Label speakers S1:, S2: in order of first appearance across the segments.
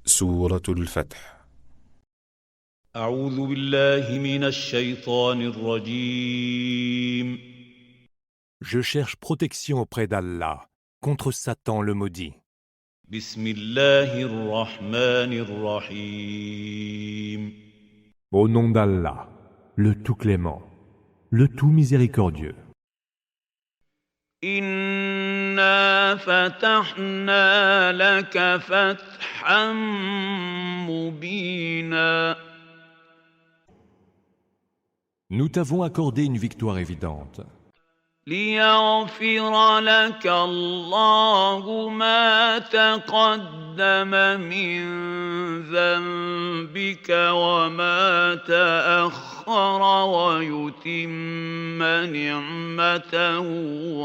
S1: سورة الفتح.
S2: أعوذ بالله من الشيطان الرجيم.
S3: Je cherche protection auprès d'Allah contre Satan le maudit.
S2: بسم الله الرحمن الرحيم.
S3: Au nom d'Allah, le tout clément, le tout miséricordieux.
S2: إنا فتحنا لك فتحا مبينا.
S3: Nous t'avons accordé une victoire évidente.
S2: ليغفر لك الله ما تقدم من ذنبك وما تأخر ويتم نعمته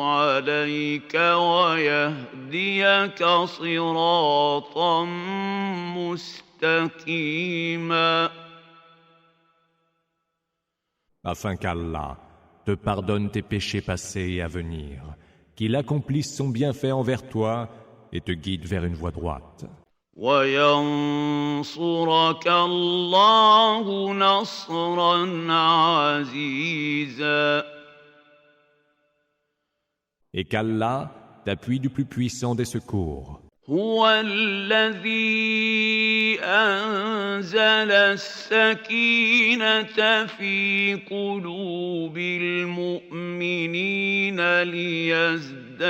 S2: عليك ويهديك صراطا مستقيما.
S3: Afin qu'Allah te pardonne tes péchés passés et à venir, qu'il accomplisse son bienfait envers toi et te guide vers une voie droite.
S2: وينصرك الله نصرا عزيزا.
S3: Et qu'Allah t'appuie du plus puissant des secours.
S2: هو الذي أنزل السكينة في قلوب المؤمنين ليزدادوا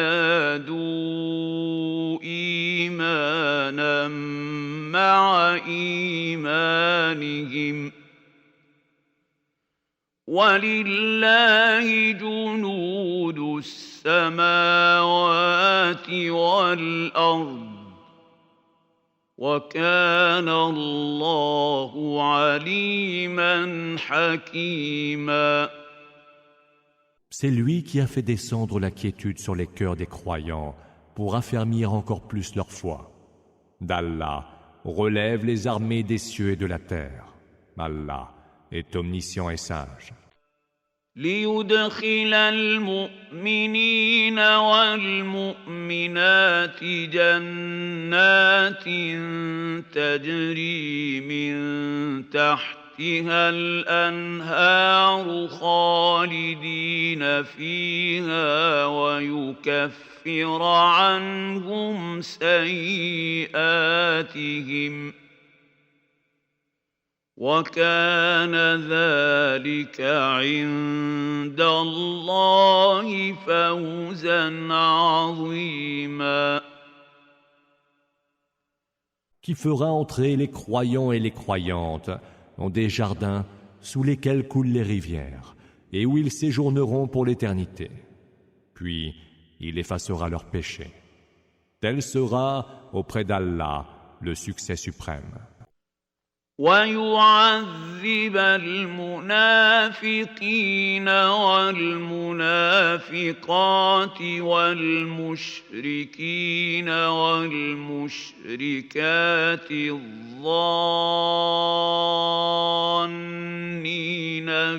S2: إيمانا مع إيمانهم ولله جنود السماوات والأرض وكان الله عليما حكيما.
S3: C'est lui qui a fait descendre la quiétude sur les cœurs des croyants pour affermir encore plus leur foi. D'Allah relève les armées des cieux et de la terre. Allah est omniscient et sage.
S2: ليدخل المؤمنين والمؤمنات جنات تجري من تحتها الأنهار خالدين فيها ويكفر عنهم سيئاتهم وكان ذلك عند الله فوزا عظيما.
S3: Qui fera entrer les croyants et les croyantes dans des jardins sous lesquels coulent les rivières et où ils séjourneront pour l'éternité. Puis il effacera leurs péchés. Tel sera auprès d'Allah le succès suprême.
S2: ويعذب المنافقين والمنافقات والمشركين والمشركات الظانين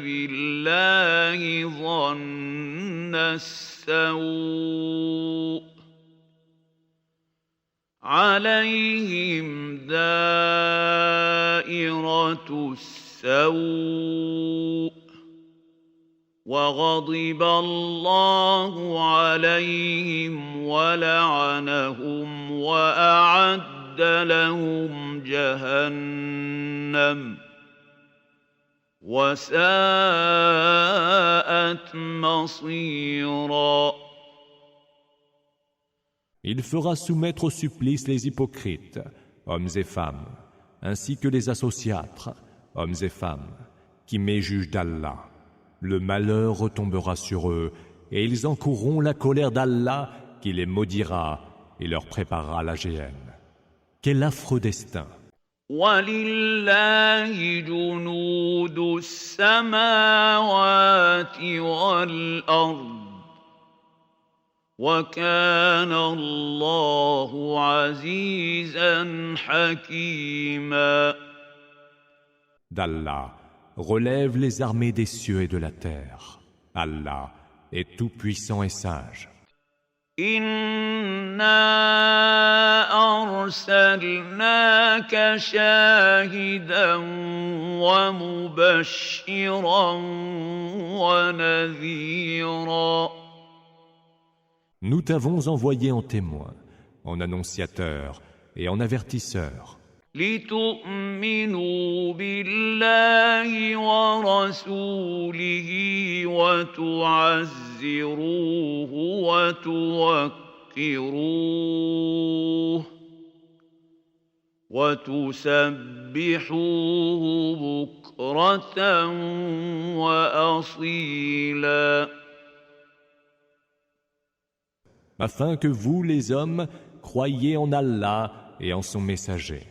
S2: بالله ظن السوء عليهم دائرة السوء وغضب الله عليهم ولعنهم وأعد لهم جهنم وساءت مصيرا.
S3: Il fera soumettre au supplice les hypocrites, hommes et femmes, ainsi que les associatres, hommes et femmes, qui méjugent d'Allah. Le malheur retombera sur eux, et ils encourront la colère d'Allah qui les maudira et leur préparera la géhenne. Quel affreux destin!
S2: وَلِلَّهِ جُنُودُ السَّمَاوَاتِ وَالْأَرْضِ وَكَانَ اللَّهُ عَزِيزًا حَكِيمًا.
S3: D'Allah relève les armées des cieux et de la terre. Allah est tout puissant et sage.
S2: إِنَّا أَرْسَلْنَاكَ شَاهِدًا وَمُبَشِّرًا وَنَذِيرًا.
S3: Nous t'avons envoyé en témoin, en annonciateur et en avertisseur,
S2: لِتُؤْمِنُوا بِاللَّهِ وَرَسُولِهِ وَتُعَزِّرُوهُ وَتُوَقِّرُوهُ وَتُسَبِّحُوهُ بُكْرَةً وَأَصِيلًا.
S3: afin que vous, les hommes, croyiez en Allah et en son messager,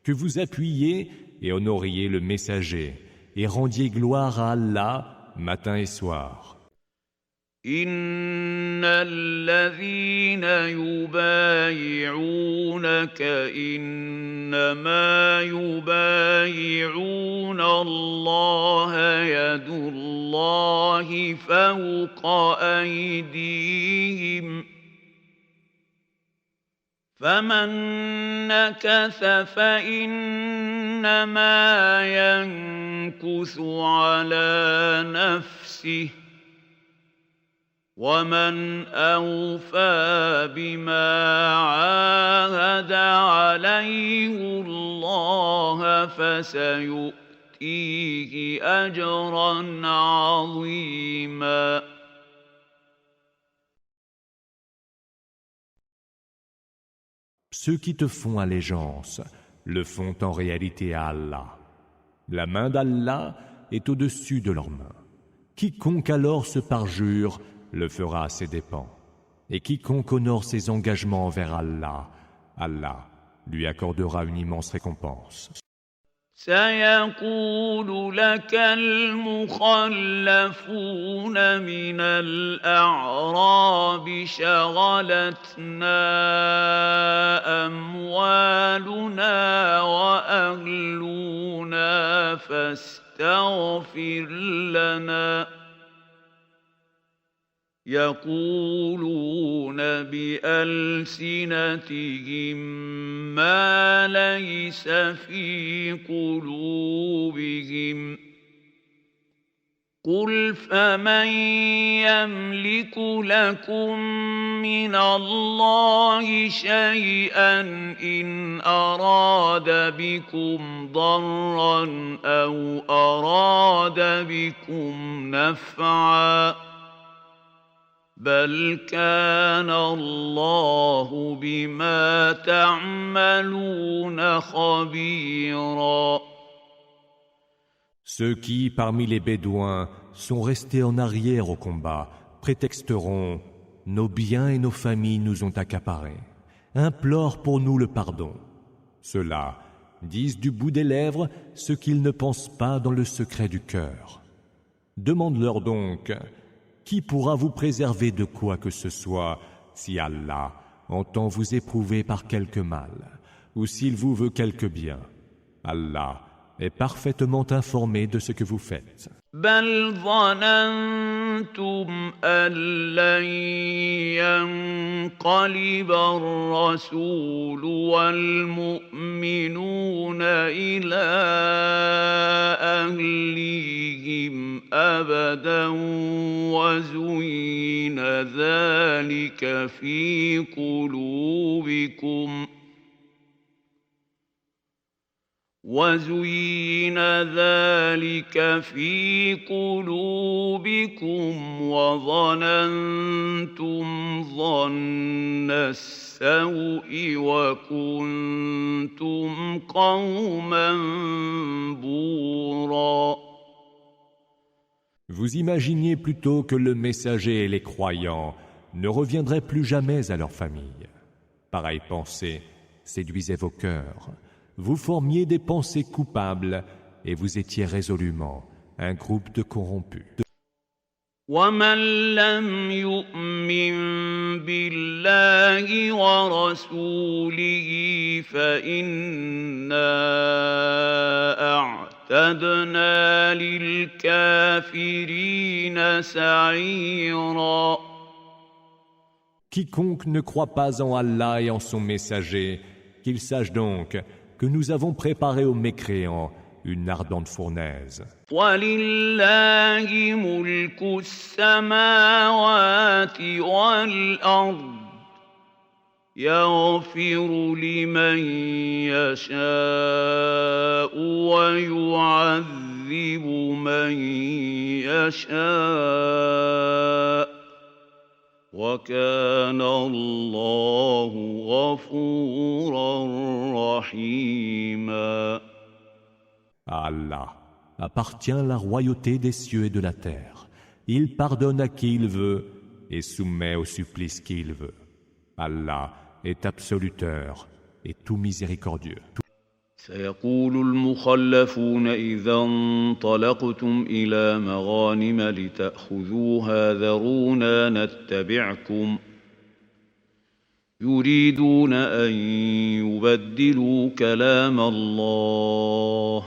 S3: que vous appuyiez et honoriez le messager et rendiez gloire à Allah matin et soir.
S2: إِنَّ الَّذِينَ يُبَايِعُونَكَ إِنَّمَا يُبَايِعُونَ اللَّهَ يَدُ اللَّهِ فَوْقَ أَيْدِيهِمْ ۚ فَمَن نَّكَثَ فَإِنَّمَا يَنكُثُ عَلَىٰ نَفْسِهِ ۖ وَمَنْ أَوْفَىٰ بِمَا عَاهَدَ عَلَيْهِ اللَّهَ فَسَيُؤْتِيهِ أَجْرًا عَظِيمًا.
S3: Ceux qui te font allégeance le font en réalité à Allah. La main d'Allah est au-dessus de leurs mains. Quiconque alors se parjure le fera à ses dépens. Et quiconque honore ses engagements envers Allah, Allah lui accordera une immense récompense.
S2: سيقول لك المخلفون من الأعراب شغلتنا أموالنا وأهلنا فاستغفر لنا يقولون بألسنتهم ما ليس في قلوبهم قل فمن يملك لكم من الله شيئا إن أراد بكم ضرا أو أراد بكم نفعا بل كان الله بما تعملون خبيرا.
S3: Ceux qui, parmi les Bédouins, sont restés en arrière au combat, prétexteront « Nos biens et nos familles nous ont accaparés. Implore pour nous le pardon. » Ceux-là disent du bout des lèvres ce qu'ils ne pensent pas dans le secret du cœur. Demande-leur donc « Qui pourra vous préserver de quoi que ce soit si Allah entend vous éprouver par quelque mal ou s'il vous veut quelque bien? Allah est parfaitement informé de ce que vous faites.
S2: بل ظننتم أن لن ينقلب الرسول والمؤمنون إلى أهليهم أبدا وزين ذلك في قلوبكم وظننتم ظن السوء وكنتم قوما بورا.
S3: Vous imaginiez plutôt que le messager et les croyants ne reviendraient plus jamais à leur famille. Pareille pensée séduisait vos cœurs. Vous formiez des pensées coupables et vous étiez résolument un groupe de corrompus.
S2: وَمَن لَّمْ يُؤْمِن بِاللَّهِ وَرَسُولِهِ فَإِنَّا أَعْتَدْنَا لِلْكَافِرِينَ سَعِيرًا.
S3: Quiconque ne croit pas en Allah et en son messager, qu'il sache donc que nous avons préparé aux mécréants une ardente fournaise.
S2: وَلِلَّهِ مُلْكُ السَّمَاوَاتِ وَالْأَرْضِ يَغْفِرُ لِمَن يَشَاءُ وَيُعَذِّبُ مَن يَشَاءُ وَكَانَ اللَّهُ غَفُورًا رَّحِيمًا.
S3: À Allah appartient la royauté des cieux et de la terre. Il pardonne à qui il veut et soumet au supplice qui il veut. Allah est absoluteur et tout miséricordieux.
S2: سيقول المخلفون إذا انطلقتم إلى مغانم لتأخذوها ذرونا نتبعكم يريدون أن يبدلوا كلام الله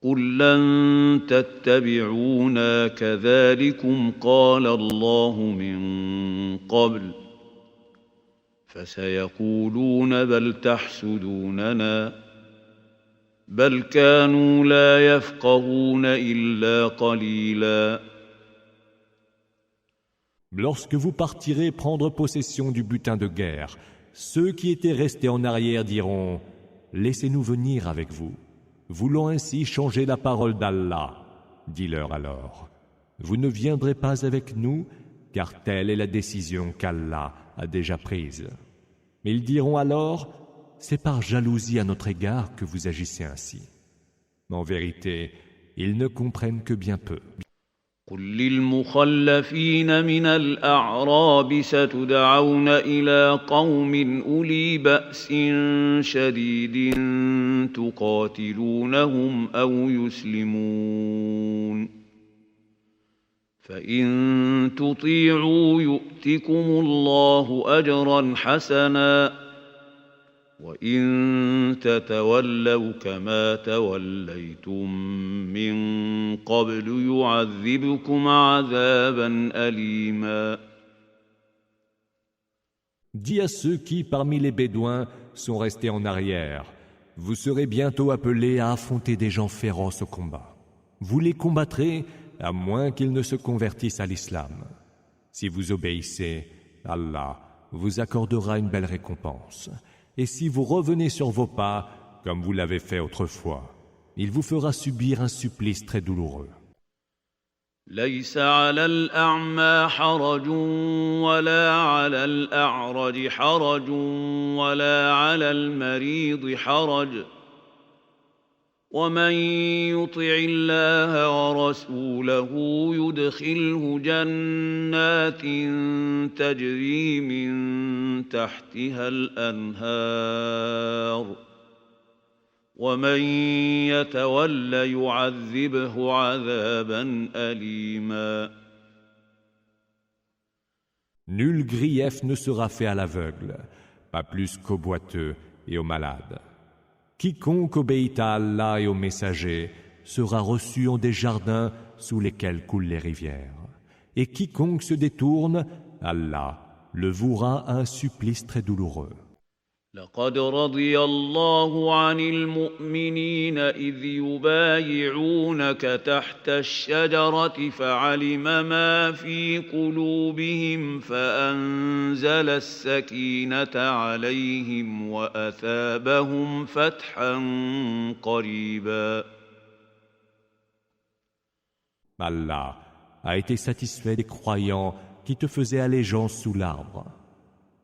S2: قل لن تتبعونا كذلكم قال الله من قبل فسيقولون بل تحسدوننا بل كانوا لا يفقهون إلا قليلا.
S3: Lorsque vous partirez prendre possession du butin de guerre, ceux qui étaient restés en arrière diront « Laissez-nous venir avec vous, voulant ainsi changer la parole d'Allah. » Dis-leur alors « Vous ne viendrez pas avec nous, car telle est la décision qu'Allah a déjà prise. » Mais ils diront alors « C'est par jalousie à notre égard que vous agissez ainsi. » En vérité, ils ne comprennent que bien peu.
S2: قل للمخلفين من الأعراب ستدعون إلى قوم أولي بأس شديد تقاتلونهم أو يسلمون فإن تطيعوا يؤتكم الله أجرا حسنا وإن تتولوا كما توليتم من قبل يعذبكم عذابا أليما.
S3: Dis à ceux qui, parmi les Bédouins, sont restés en arrière, vous serez bientôt appelés à affronter des gens féroces au combat. Vous les combattrez à moins qu'ils ne se convertissent à l'islam. Si vous obéissez, Allah vous accordera une belle récompense. Et si vous revenez sur vos pas, comme vous l'avez fait autrefois, il vous fera subir un supplice très douloureux.
S2: ليس على الأعمى حرج ولا على الأعرج حرج ولا على المريض حرج ومن يطع الله ورسوله يدخله جنات تجري من تحتها الأنهار ومن يتول يعذبه عذابا أليما.
S3: Nul grief ne sera fait à l'aveugle, pas plus qu'au boiteux et aux malades. Quiconque obéit à Allah et aux messagers sera reçu en des jardins sous lesquels coulent les rivières. Et quiconque se détourne, Allah le vouera à un supplice très douloureux.
S2: لقد رضي الله عن المؤمنين إذ يبايعونك تحت الشجرة فعلم ما في قلوبهم فأنزل السكينة عليهم وأثابهم فتحا قريبا.
S3: Allah a été satisfait des croyants qui te faisaient allégeance sous l'arbre.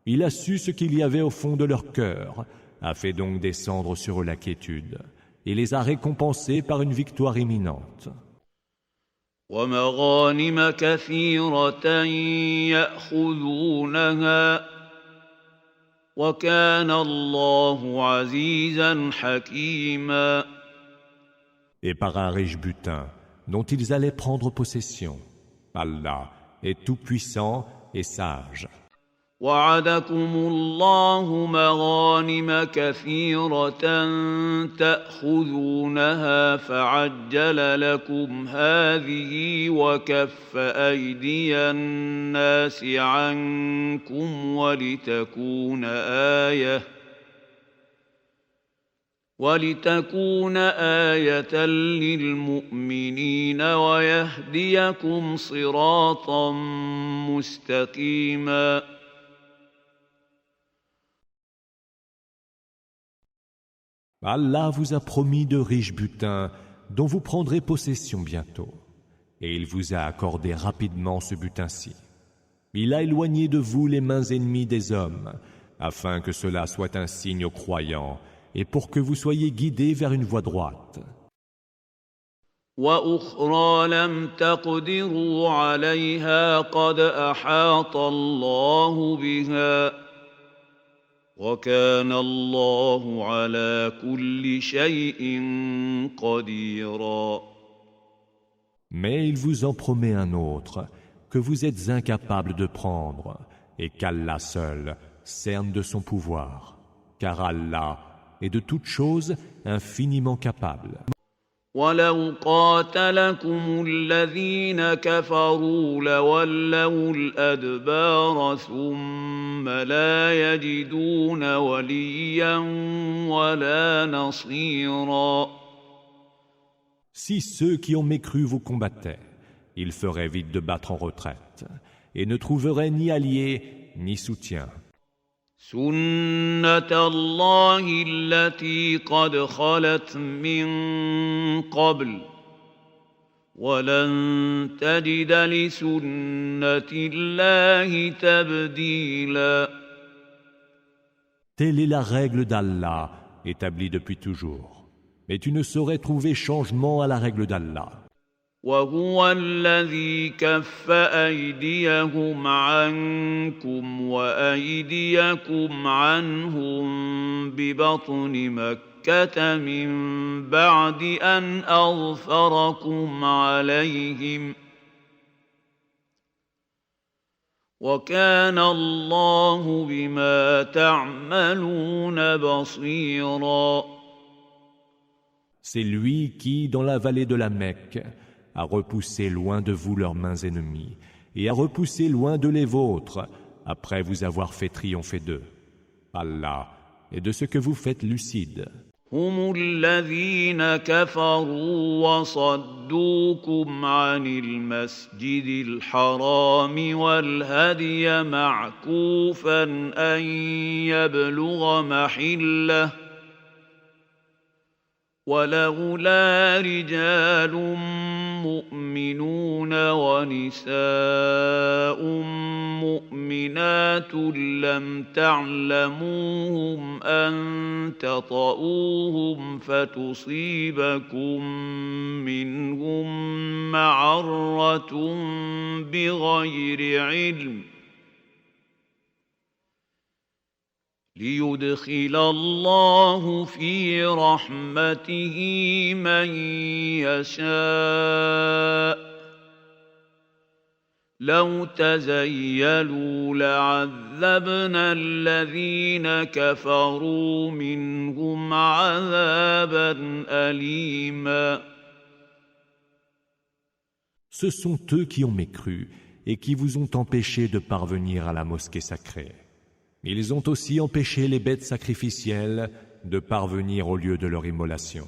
S3: Il a su ce qu'il y avait au fond de leur cœur, a fait donc descendre sur eux la quiétude, et les a récompensés par une victoire imminente.
S2: وَمَغَانِمَ كَثِيرَةً يَأْخُذُونَهَا وَكَانَ اللَّهُ عَزِيزًا حَكِيمًا.
S3: Et par un riche butin dont ils allaient prendre possession. Allah est tout-puissant et sage.
S2: وعدكم الله مغانم كثيرة تأخذونها فعجل لكم هذه وكف أيدي الناس عنكم ولتكون آية للمؤمنين ويهديكم صراطا مستقيما.
S3: Allah vous a promis de riches butins dont vous prendrez possession bientôt. Et il vous a accordé rapidement ce butin-ci. Il a éloigné de vous les mains ennemies des hommes, afin que cela soit un signe aux croyants et pour que vous soyez guidés vers une voie droite.
S2: وأخرى لم تقدروا عليها قد أحاط الله بها وكان الله على كل شيء قديرا.
S3: Mais il vous en promet un autre que vous êtes incapables de prendre et qu'Allah seul cerne de son pouvoir, car Allah est de toutes choses infiniment capable.
S2: ولو قاتلكم الذين كفروا لولوا الأدبار ثم لا يجدون وليا ولا نصيرا.
S3: Si ceux qui ont mécru vous combattaient, ils feraient vite de battre en retraite et ne trouveraient ni alliés ni soutien.
S2: سنة الله التي قد خلت من قبل ولن تجد لسنة الله تبديلا.
S3: Telle est la règle d'Allah établie depuis toujours. Mais tu ne saurais trouver changement à la règle d'Allah.
S2: وهو الذي كف أيديهم عنكم وأيديكم عنهم ببطن مكة من بعد أن أظفركم عليهم وكان الله بما تعملون بصيرا.
S3: C'est lui qui, dans la vallée de la Mecque, a repoussé loin de vous leurs mains ennemies et a repoussé loin de les vôtres après vous avoir fait triompher d'eux. Allah est de ce que vous faites lucide.
S2: هم الذين كفروا وصدوكم عن المسجد الحرام والهدي معكوفا أن يبلغ محله ولولا رجال مؤمنون ونساء مؤمنات لم تعلموهم أن تطؤوهم فتصيبكم منهم معرة بغير علم ليدخل الله في رحمته من يشاء لو تزيلوا لعذبنا الذين كفروا منهم عذابا أليما.
S3: Ce sont eux qui ont mécru et qui vous ont empêché de parvenir à la mosquée sacrée. Ils ont aussi empêché les bêtes sacrificielles de parvenir au lieu de leur immolation.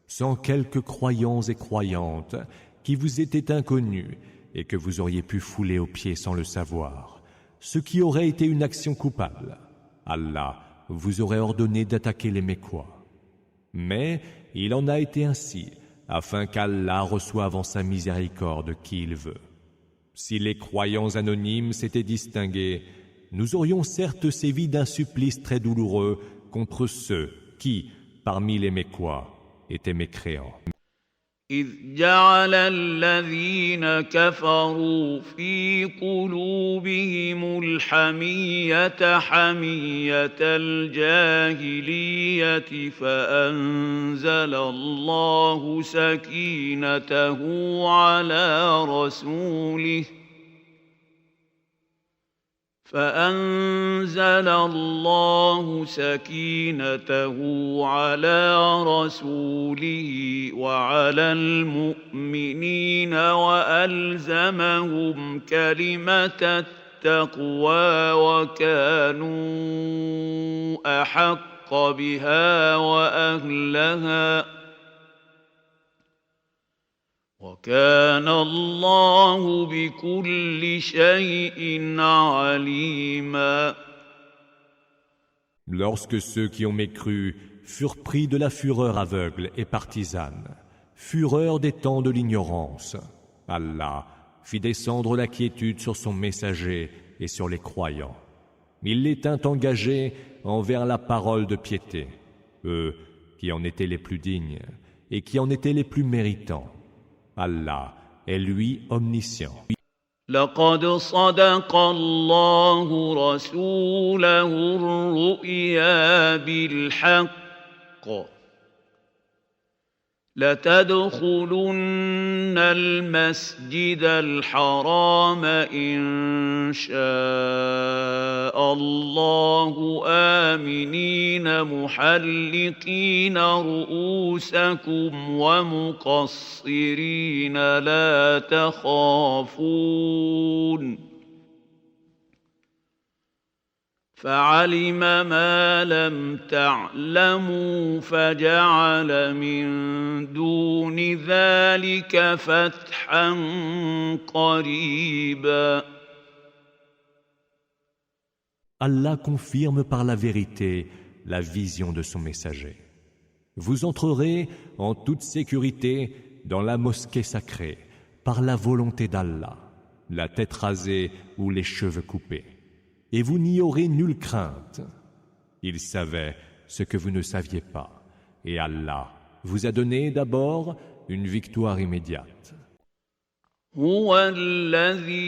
S3: Sans quelques croyants et croyantes qui vous étaient inconnus et que vous auriez pu fouler aux pieds sans le savoir, ce qui aurait été une action coupable, Allah vous aurait ordonné d'attaquer les Mécois. Mais il en a été ainsi, afin qu'Allah reçoive en sa miséricorde qui il veut. Si les croyants anonymes s'étaient distingués, nous aurions certes sévi d'un supplice très douloureux contre ceux qui, parmi les Mécois, étaient mécréants.
S2: إذ جعل الذين كفروا في قلوبهم الحمية حمية الجاهلية فأنزل الله سكينته على رسوله فأنزل الله سكينته على رسوله وعلى المؤمنين وألزمهم كلمة التقوى وكانوا أحق بها وأهلها وكان الله بكل شيء عليما.
S3: Lorsque ceux qui ont mécru furent pris de la fureur aveugle et partisane, fureur des temps de l'ignorance, Allah fit descendre la quiétude sur son messager et sur les croyants. Il les tint engagés envers la parole de piété, eux qui en étaient les plus dignes et qui en étaient les plus méritants. Allah est lui omniscient.
S2: لقد صدق الله رسوله الرؤيا بالحق لتدخلن المسجد الحرام إن شاء الله آمنين محلقين رؤوسكم ومقصرين لا تخافون فعلم ما لم تعلموا فجعل من دون ذلك فتحا قريبا.
S3: Allah confirme par la vérité la vision de son messager. Vous entrerez en toute sécurité dans la mosquée sacrée par la volonté d'Allah, la tête rasée ou les cheveux coupés. Et vous n'y aurez nulle crainte. Il savait ce que vous ne saviez pas. Et Allah vous a donné d'abord une victoire immédiate.
S2: هو الذي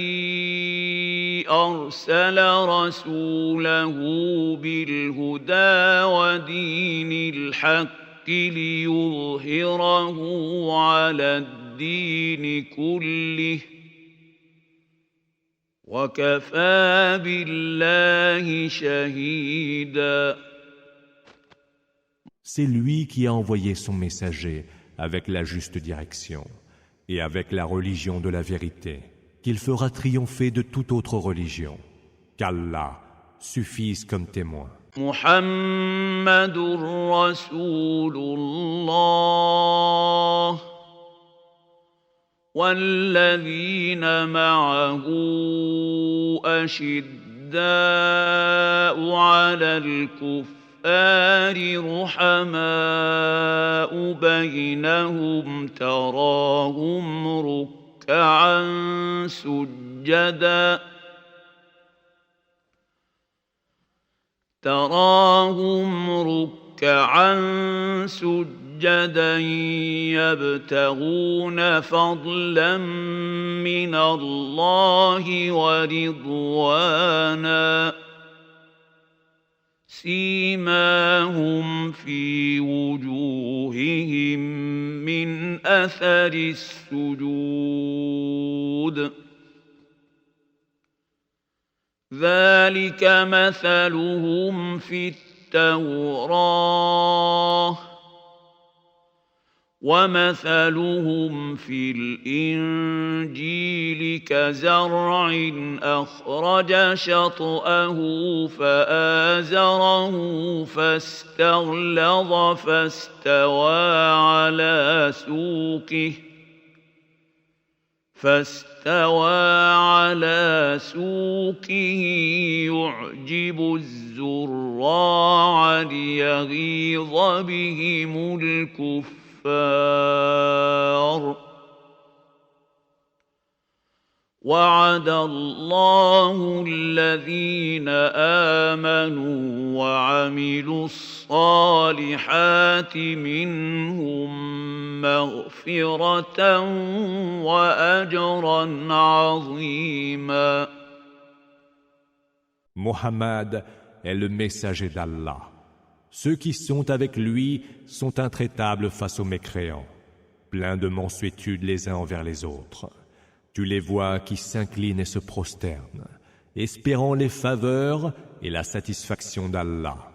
S2: أرسل رسوله بالهدى ودين الحق ليظهره على الدين كله وكفى بالله شهيدا.
S3: C'est lui qui a envoyé son messager avec la juste direction et avec la religion de la vérité, qu'il fera triompher de toute autre religion, qu'Allah suffise comme témoin.
S2: محمد رسول الله والذين معه أشداء على الكفار رحماء بينهم تراهم ركعا سجدا يبتغون فضلا من الله ورضوانا سيماهم في وجوههم من أثر السجود ذلك مثلهم في التوراة ومثلهم في الإنجيل كزرع أخرج شطأه فآزره فاستغلظ فاستوى على سوقه يعجب الزراع ليغيظ بهم الكفار وعد الله الذين آمنوا وعملوا الصالحات منهم مغفرة وأجرا عظيما.
S3: Mohammed est le messager d'Allah. Ceux qui sont avec lui sont intraitables face aux mécréants, pleins de mansuétude les uns envers les autres. Tu les vois qui s'inclinent et se prosternent, espérant les faveurs et la satisfaction d'Allah.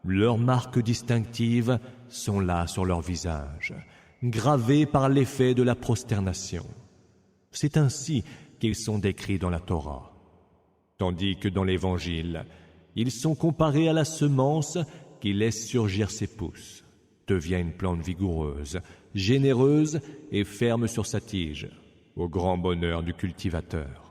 S3: Leurs marques distinctives sont là sur leur visage, gravées par l'effet de la prosternation. C'est ainsi qu'ils sont décrits dans la Torah. Tandis que dans l'Évangile, ils sont comparés à la semence qui laisse surgir ses pousses, devient une plante vigoureuse, généreuse et ferme sur sa tige, au grand bonheur du cultivateur.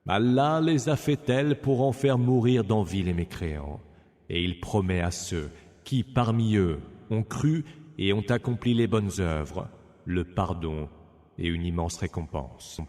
S3: Allah les a fait tels pour en faire mourir d'envie les mécréants, et il promet à ceux qui, parmi eux, ont cru et ont accompli les bonnes œuvres, le pardon et une immense récompense.